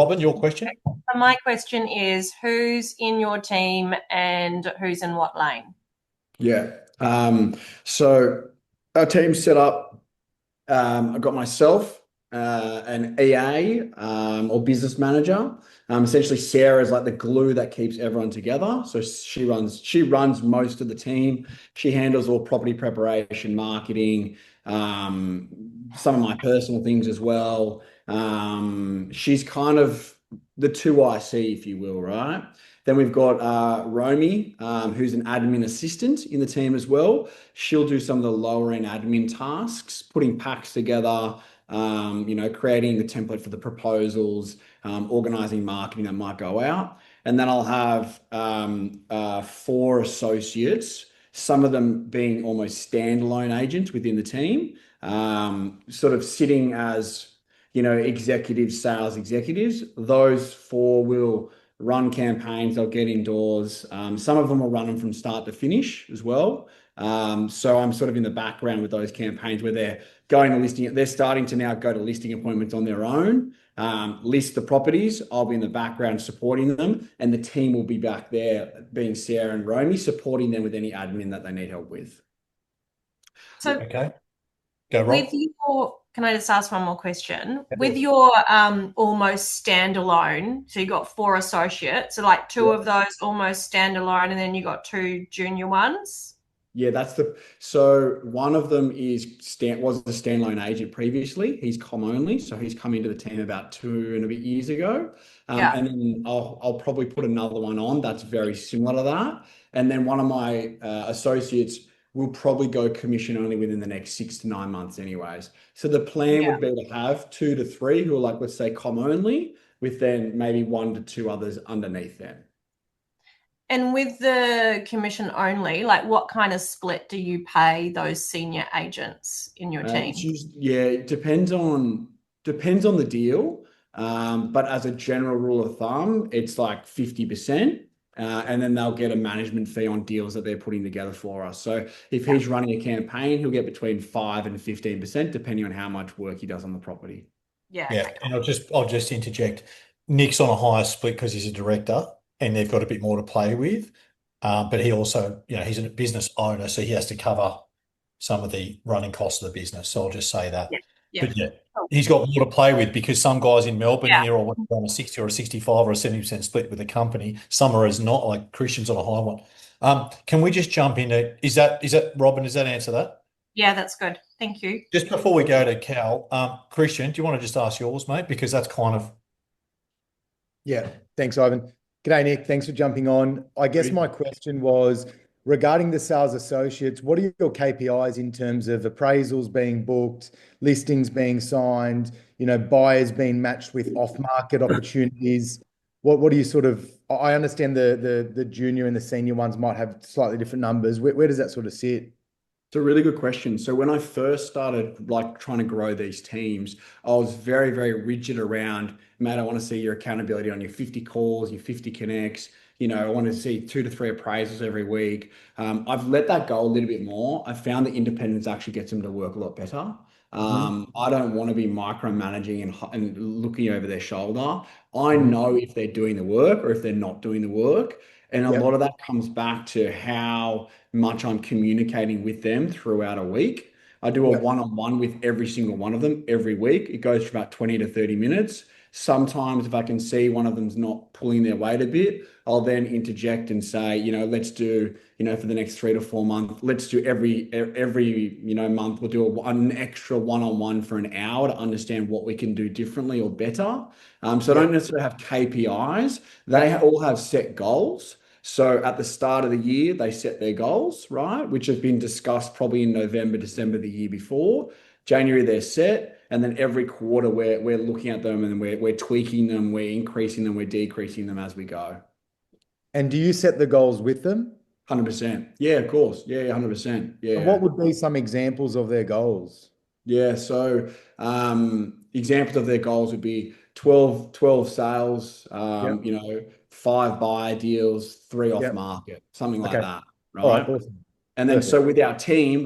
Robin, your question? So my question is, who's in your team and who's in what lane? Yeah. So our team's set up. I've got myself, an EA, or business manager. Essentially, Sarah is like the glue that keeps everyone together. So she runs most of the team. She handles all property preparation, marketing, some of my personal things as well. She's kind of the two IC, if you will, right? Then we've got Romy, who's an admin assistant in the team as well. She'll do some of the lower end admin tasks, putting packs together, creating the template for the proposals, organizing marketing that might go out. And then I'll have four associates, some of them being almost standalone agents within the team, sort of sitting as, executives, sales executives. Those four will run campaigns, they'll get indoors. Some of them will run them from start to finish as well. So I'm sort of in the background with those campaigns where they're going to listing. They're starting to now go to listing appointments on their own, list the properties. I'll be in the background supporting them, and the team will be back there, being Sarah and Romy, supporting them with any admin that they need help with. So Okay. Go, Rob. can I just ask one more question? With your almost standalone, so you got four associates, so like two of those almost standalone, and then you got two junior ones. Yeah, so one of them was a standalone agent previously. He's com only, so he's come into the team about 2 and a bit years ago. And then I'll probably put another one on that's very similar to that. And then one of my associates will probably go commission only within the next 6 to 9 months anyways. So the plan would be to have 2 to 3 who are like, let's say, com only, with then maybe 1 to 2 others underneath them. And with the commission only, like what kind of split do you pay those senior agents in your team? It depends on the deal. But as a general rule of thumb, it's like 50%. And then they'll get a management fee on deals that they're putting together for us. So if he's running a campaign, he'll get between 5 and 15%, depending on how much work he does on the property. Yeah. Yeah. And I'll just interject. Nick's on a higher split because he's a director and they've got a bit more to play with. But he also, he's a business owner, so he has to cover some of the running costs of the business. So I'll just say that. Yeah. But he's got more to play with because some guys in Melbourne here are on a 60 or a 65 or a 70% split with the company. Some are as not, like Christian's on a high one. Can we just jump into, is that Robin, does that answer that? Yeah, that's good. Thank you. Just before we go to Cal, Christian, do you want to just ask yours, mate? Because that's kind of... Yeah, thanks, Ivan. G'day, Nick. Thanks for jumping on. I guess my question was regarding the sales associates, what are your KPIs in terms of appraisals being booked, listings being signed, buyers being matched with off-market opportunities? What do you sort of, I understand the junior and the senior ones might have slightly different numbers. Where does that sort of sit? It's a really good question. So when I first started trying to grow these teams, I was very, very rigid around, Matt, I want to see your accountability on your 50 calls, your 50 connects. I want to see 2 to 3 appraisals every week. I've let that go a little bit more. I found that independence actually gets them to work a lot better. I don't want to be micromanaging and looking over their shoulder. I know if they're doing the work or if they're not doing the work. And a lot of that comes back to how much I'm communicating with them throughout a week. I do a one-on-one with every single one of them every week. It goes for about 20 to 30 minutes. Sometimes if I can see one of them's not pulling their weight a bit, I'll then interject and say, let's do, for the next 3 to 4 months, let's do every month, we'll do an extra one-on-one for an hour to understand what we can do differently or better. So I don't necessarily have KPIs. They all have set goals. So at the start of the year, they set their goals, right? Which have been discussed probably in November, December the year before. January, they're set. And then every quarter, we're looking at them and we're tweaking them, we're increasing them, we're decreasing them as we go. And do you set the goals with them? 100%. Yeah, of course. Yeah, 100%. Yeah. And what would be some examples of their goals? Yeah, so examples of their goals would be 12 sales, 5 buy deals, 3 off market, something like that, right? All right, awesome. And then Perfect. so with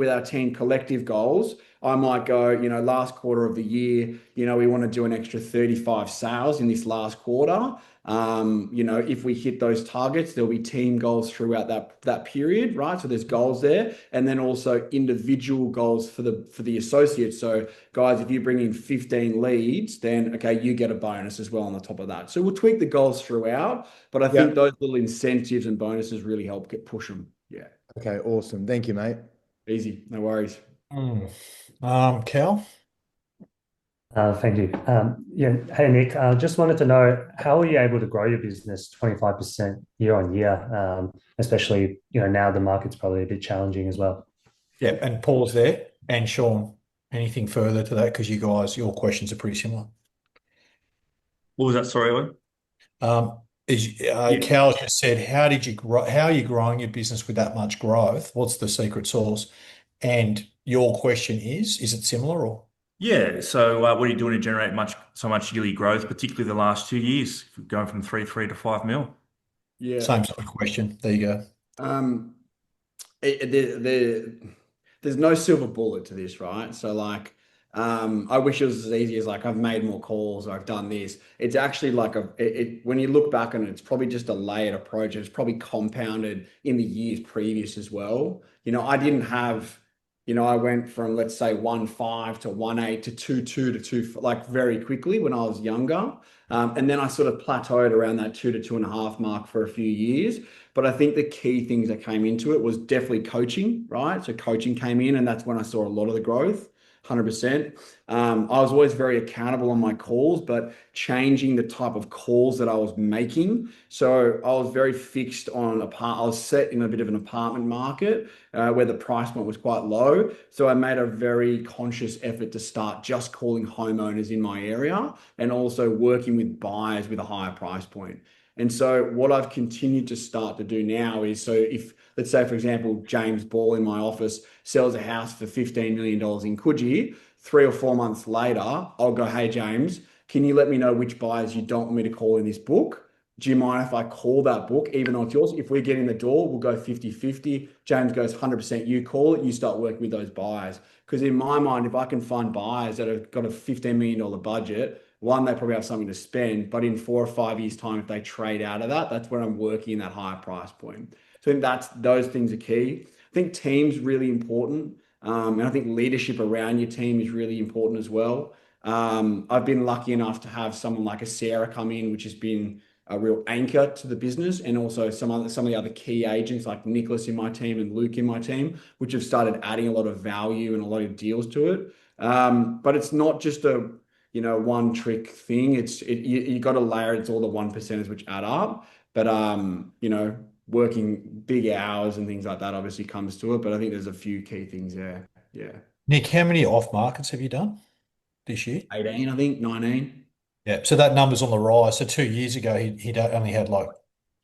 our team collective goals, I might go, last quarter of the year, we want to do an extra 35 sales in this last quarter. If we hit those targets, there'll be team goals throughout that period, right? So there's goals there, and then also individual goals for the associates. So guys, if you bring in 15 leads, then okay, you get a bonus as well on the top of that. So we'll tweak the goals throughout, but I think those little incentives and bonuses really help push them. Yeah. Okay, awesome. Thank you, mate. Easy, no worries. Cal? Thank you. Yeah. Hey, Nic, just wanted to know, how are you able to grow your business 25% year on year, especially, now the market's probably a bit challenging as well. Yeah, and Paul's there. And Sean, anything further to that? Because you guys, your questions are pretty similar. What was that? Sorry, Owen? Cal just said, how are you growing your business with that much growth? What's the secret sauce? And your question is it similar or? Yeah. So, what are you doing to generate so much yearly growth, particularly the last 2 years, going from 3 to 5 mil? Yeah. Same sort of question. There you go. There's no silver bullet to this, right? So I wish it was as easy as I've made more calls or I've done this. It's actually when you look back on it, it's probably just a layered approach. It's probably compounded in the years previous as well. I didn't have, I went from, let's say, 1.5 to 1.8 to 2.2 to 2, very quickly when I was younger. And then I sort of plateaued around that 2 to 2.5 mark for a few years. But I think the key things that came into it was definitely coaching, right? So coaching came in, and that's when I saw a lot of the growth. 100%. I was always very accountable on my calls, but changing the type of calls that I was making. So I was very fixed on I was set in a bit of an apartment market where the price point was quite low. So I made a very conscious effort to start just calling homeowners in my area and also working with buyers with a higher price point. And so what I've continued to start to do now is, so if, let's say, for example, James Ball in my office sells a house for $15 million in Coogee, 3 or 4 months later, I'll go, hey, James, can you let me know which buyers you don't want me to call in this book? Do you mind if I call that book, even though it's yours? If we get in the door, we'll go 50-50. James goes 100%, you call it, you start working with those buyers. Because in my mind, if I can find buyers that have got a $15 million budget, one, they probably have something to spend, but in 4 or 5 years' time, if they trade out of that, that's where I'm working in that higher price point. So I think those things are key. I think team's really important. And I think leadership around your team is really important as well. I've been lucky enough to have someone like a Sarah come in, which has been a real anchor to the business, and also some of the other key agents like Nicholas in my team and Luke in my team, which have started adding a lot of value and a lot of deals to it. But it's not just a one trick thing. You got to layer. It's all the 1%ers which add up. But working big hours and things like that obviously comes to it. But I think there's a few key things there. Yeah. Nick, how many off markets have you done this year? 18, I think, 19. Yeah, so that number's on the rise. So 2 years ago, he'd only had 3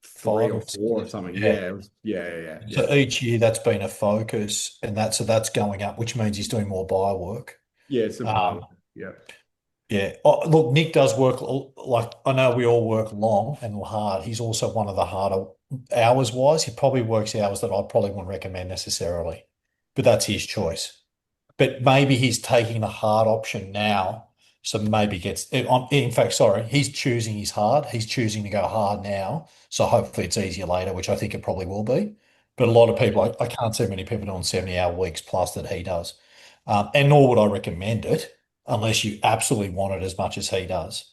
5 or 4 or something. Yeah. Yeah. So each year that's been a focus, and that's going up, which means he's doing more buy work. Yeah, it's important. Yeah. Yeah. Oh, look, Nick does work, I know we all work long and hard. He's also one of the harder hours wise. He probably works hours that I probably wouldn't recommend necessarily, but that's his choice. But maybe he's taking the hard option now. So maybe in fact, sorry, he's choosing his hard. He's choosing to go hard now. So hopefully it's easier later, which I think it probably will be. But a lot of people, I can't see many people doing 70-hour weeks plus that he does. And nor would I recommend it unless you absolutely want it as much as he does.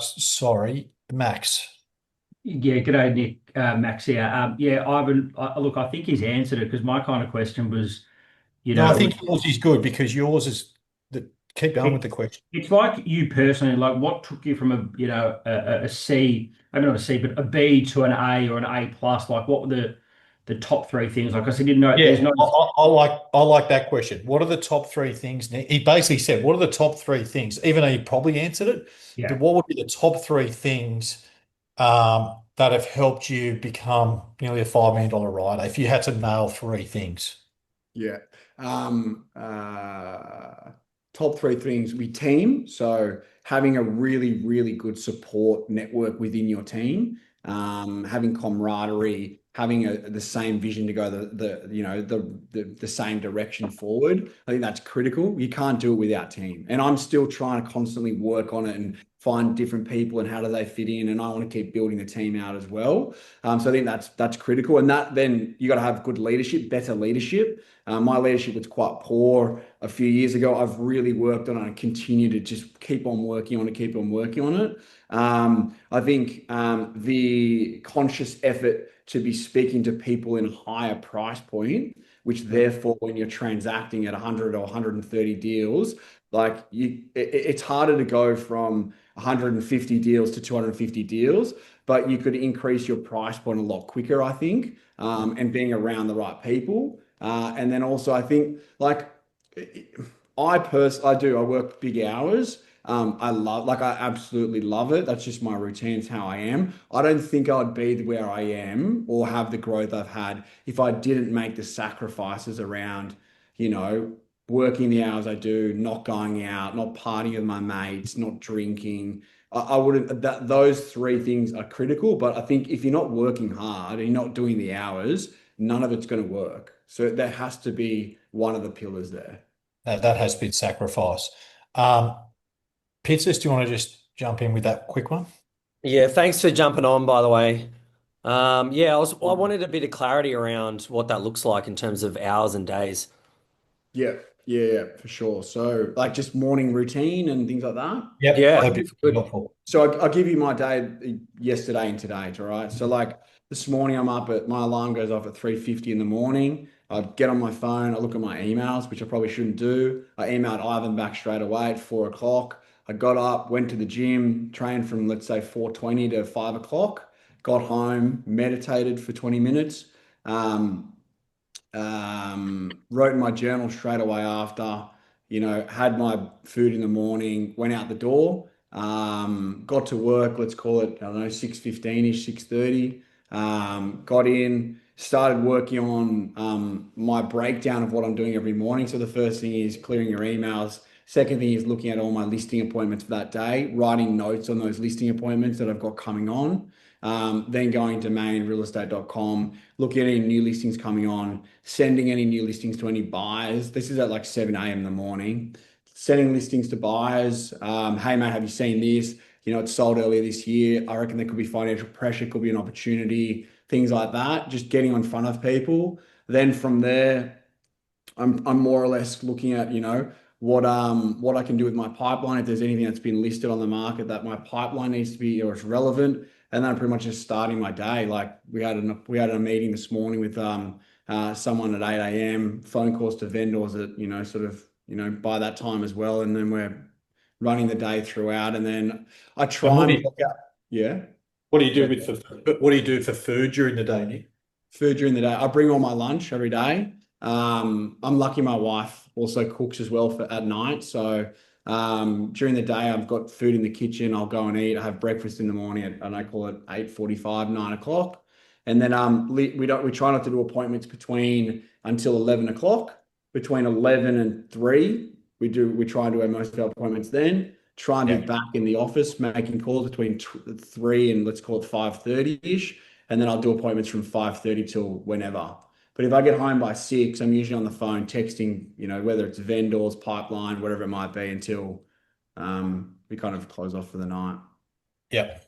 Sorry, Max. Yeah, g'day, Nick. Max here. Yeah, Ivan, look, I think he's answered it, because my kind of question was, No, I think yours is good because yours is keep going with the question. It's like you personally, what took you from a C, maybe not a C, but a B to an A or an A plus? What were the top 3 things? Like I said, didn't know. Yeah, I like that question. What are the top 3 things? He basically said, "What are the top 3 things?" Even though he probably answered it, Yeah. but what would be the top 3 things that have helped you become nearly a $5 million rider? If you had to nail 3 things. Yeah. Top 3 things, we team. So having a really, really good support network within your team, having camaraderie, having the same vision to go the same direction forward. I think that's critical. You can't do it without team. And I'm still trying to constantly work on it and find different people and how do they fit in. And I want to keep building the team out as well. So I think that's critical. And that then you got to have good leadership, better leadership. My leadership was quite poor a few years ago. I've really worked on it and continue to just keep on working on it. I think the conscious effort to be speaking to people in a higher price point, which therefore when you're transacting at 100 or 130 deals, like it's harder to go from 150 deals to 250 deals, but you could increase your price point a lot quicker, I think, and being around the right people. And then also I think like I work big hours. I absolutely love it. That's just my routine. It's how I am. I don't think I'd be where I am or have the growth I've had if I didn't make the sacrifices around, working the hours I do, not going out, not partying with my mates, not drinking. I wouldn't, those three things are critical, but I think if you're not working hard and you're not doing the hours, none of it's going to work. So there has to be one of the pillars there. That has been sacrifice. Pizzas, do you want to just jump in with that quick one? Yeah, thanks for jumping on, by the way. I wanted a bit of clarity around what that looks like in terms of hours and days. Yeah, for sure. So like just morning routine and things like that. Yep, Yeah, that'd be good. helpful. So I'll give you my day yesterday and today, all right? So like this morning my alarm goes off at 3:50 in the morning. I get on my phone, I look at my emails, which I probably shouldn't do. I emailed Ivan back straight away at 4 o'clock. I got up, went to the gym, trained from let's say 4:20 to 5 o'clock, got home, meditated for 20 minutes. Wrote in my journal straight away after, had my food in the morning, went out the door, got to work, let's call it, I don't know, 6:15-ish, 6:30, got in, started working on my breakdown of what I'm doing every morning. So the first thing is clearing your emails. Second thing is looking at all my listing appointments for that day, writing notes on those listing appointments that I've got coming on. Then going to mainrealestate.com, looking at any new listings coming on, sending any new listings to any buyers. This is at like 7 a.m. in the morning. Sending listings to buyers. Hey, mate, have you seen this? It sold earlier this year. I reckon there could be financial pressure, could be an opportunity, things like that. Just getting in front of people. Then from there, I'm more or less looking at, what I can do with my pipeline. If there's anything that's been listed on the market that my pipeline needs to be or it's relevant. And then I'm pretty much just starting my day. Like we had a meeting this morning with someone at 8 a.m., phone calls to vendors at, by that time as well. And then we're running the day throughout. And then I try and look out. Yeah. What do you do for food during the day, Nick? Food during the day. I bring all my lunch every day. I'm lucky my wife also cooks as well at night. So during the day, I've got food in the kitchen. I'll go and eat. I have breakfast in the morning and I call it 8:45, 9 o'clock. And then we try not to do appointments until 11 o'clock. Between 11 and 3, we try and do most of our appointments then. Try and be back in the office making calls between 3 and let's call it 5:30-ish. And then I'll do appointments from 5:30 till whenever. But if I get home by 6, I'm usually on the phone texting, whether it's vendors, pipeline, whatever it might be, until we kind of close off for the night. Yep.